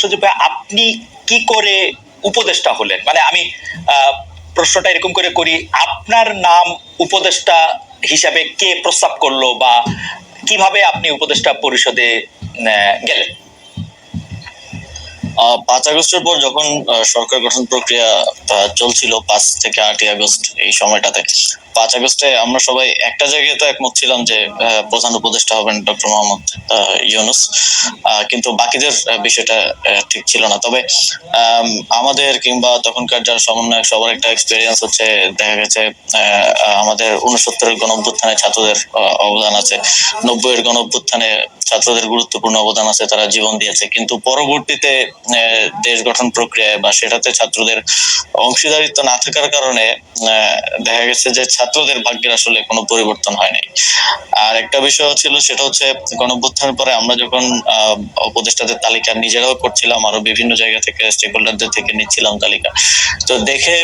সজীব ভাই, আপনি কি করে উপদেষ্টা হলেন? মানে আমি প্রশ্নটা এরকম করে করি, আপনার নাম উপদেষ্টা হিসাবে কে প্রস্তাব করলো বা কিভাবে আপনি উপদেষ্টা পরিষদে গেলেন? 5 আগস্টের পর যখন সরকার গঠন প্রক্রিয়া চলছিল 5 থেকে 8 আগস্ট এই সময়টাতে, 5 আগস্টে আমরা সবাই একটা জায়গায় তো একমত ছিলাম যে প্রধান উপদেষ্টা হবেন ডক্টর মোহাম্মদ ইউনূস, কিন্তু বাকিদের বিষয়টা ঠিক ছিল না। তবে আমাদের কিংবা তখনকার যারা সমন্বয়ক সবার একটা এক্সপেরিয়েন্স হচ্ছে, দেখা গেছে আমাদের 69-এর গণঅভ্যুত্থানে ছাত্রদের অবদান আছে, 90-এর গণঅভ্যুত্থানে ছাত্রদের গুরুত্বপূর্ণ অবদান আছে, তারা জীবন দিয়েছে। কিন্তু পরবর্তীতে দেশ গঠন প্রক্রিয়ায় বা সেটাতে ছাত্রদের অংশীদারিত্ব না থাকার কারণে দেখা গেছে যে ছাত্রদের ভাগ্যের আসলে কোনো পরিবর্তন হয় নাই। আর একটা বিষয় ছিল, সেটা হচ্ছে গণঅভ্যুত্থানের পরে আমরা যখন উপদেষ্টাদের তালিকা নিজেরাও করছিলাম, আরো বিভিন্ন জায়গা থেকে স্টেক হোল্ডারদের থেকে নিচ্ছিলাম তালিকা, তো দেখে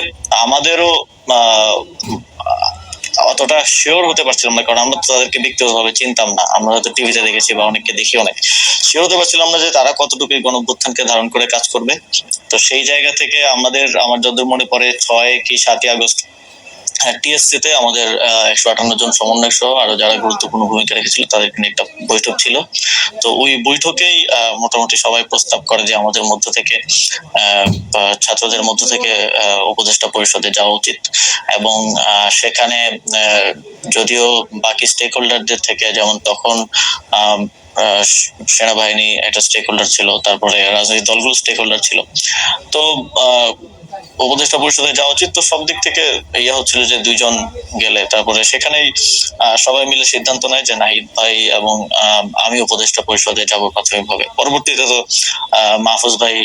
আমাদেরও অতটা শিওর হতে পারছিলাম না, কারণ আমরা তো তাদেরকে ব্যক্তিগতভাবে চিনতাম না, আমরা হয়তো টিভিতে দেখেছি বা অনেককে দেখি, অনেক শিওর হতে পারছিলাম না যে তারা কতটুকু গণঅভ্যুত্থানকে ধারণ করে কাজ করবে। তো সেই জায়গা থেকে আমার যতদূর মনে পড়ে 6 কি 7 আগস্ট টিএসসি তে আমাদের 158 জন সমন্বয়ক সহ আরো যারা গুরুত্বপূর্ণ ভূমিকা রেখেছিল তাদেরকে নিয়ে একটা বৈঠক ছিল। তো ওই বৈঠকেই মোটামুটি সবাই প্রস্তাব করে যে আমাদের মধ্য থেকে ছাত্রদের মধ্য থেকে উপদেষ্টা পরিষদে যাওয়া উচিত। এবং সেখানে যদিও বাকি স্টেক হোল্ডারদের থেকে, যেমন তখন সেনাবাহিনী একটা স্টেক হোল্ডার ছিল, তারপরে রাজনৈতিক দলগুলো স্টেক হোল্ডার ছিল, তো উপদেষ্টা পরিষদে যাওয়া উচিত। তো সব দিক থেকে ইয়ে হচ্ছিল যে 2 জন গেলে, তারপরে সেখানেই সবাই মিলে সিদ্ধান্ত নেয় যে নাহিদ ভাই এবং আমি উপদেষ্টা পরিষদে যাব প্রাথমিকভাবে। পরবর্তীতে তো মাহফুজ ভাই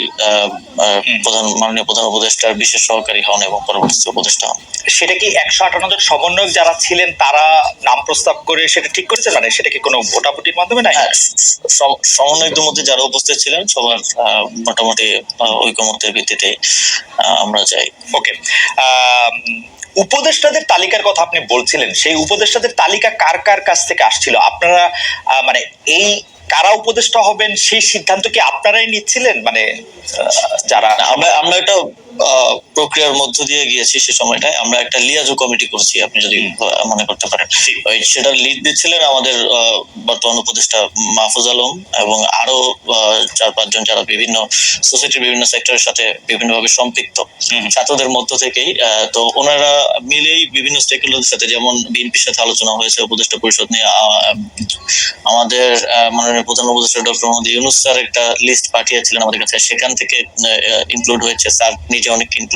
মাননীয় প্রধান উপদেষ্টার বিশেষ সহকারী হন এবং পরবর্তীতে উপদেষ্টা হন। সেটা কি 158 জন সমন্বয়ক যারা ছিলেন তারা নাম প্রস্তাব করে সেটা ঠিক করেছে, মানে সেটা কি কোনো ভোটাভুটির মাধ্যমে? না, সমন্বয়কদের মধ্যে যারা উপস্থিত ছিলেন সবার মোটামুটি ঐকমত্যের ভিত্তিতে আমরা যাই। ওকে, উপদেষ্টাদের তালিকার কথা আপনি বলছিলেন, সেই উপদেষ্টাদের তালিকা কার কার কাছ থেকে আসছিল? আপনারা মানে এই কারা উপদেষ্টা হবেন সেই সিদ্ধান্ত কি আপনারাই নিচ্ছিলেন? মানে যারা আমরা একটা প্রক্রিয়ার মধ্য দিয়ে গিয়েছি, সে সময়টায় আমরা একটা লিয়াজো কমিটি করছি, আপনি যদি মনে করতে পারেন। সেটার লিড দিচ্ছিলেন আমাদের বর্তমান উপদেষ্টা মাহফুজ আলম এবং আরো 4-5 জন যারা বিভিন্ন সোসাইটির বিভিন্ন সেক্টরের সাথে বিভিন্নভাবে সম্পৃক্ত ছাত্রদের মধ্য থেকেই। তো ওনারা মিলেই বিভিন্ন স্টেক হোল্ডারদের সাথে, যেমন বিএনপির সাথে আলোচনা হয়েছে উপদেষ্টা পরিষদ নিয়ে, আমাদের মাননীয় প্রধান উপদেষ্টা ডক্টর মোহাম্মদ ইউনূস স্যার একটা লিস্ট পাঠিয়েছিলেন আমাদের কাছে, সেখান থেকে ইনক্লুড হয়েছে, স্যার নিজে অনেক ইনক্লুড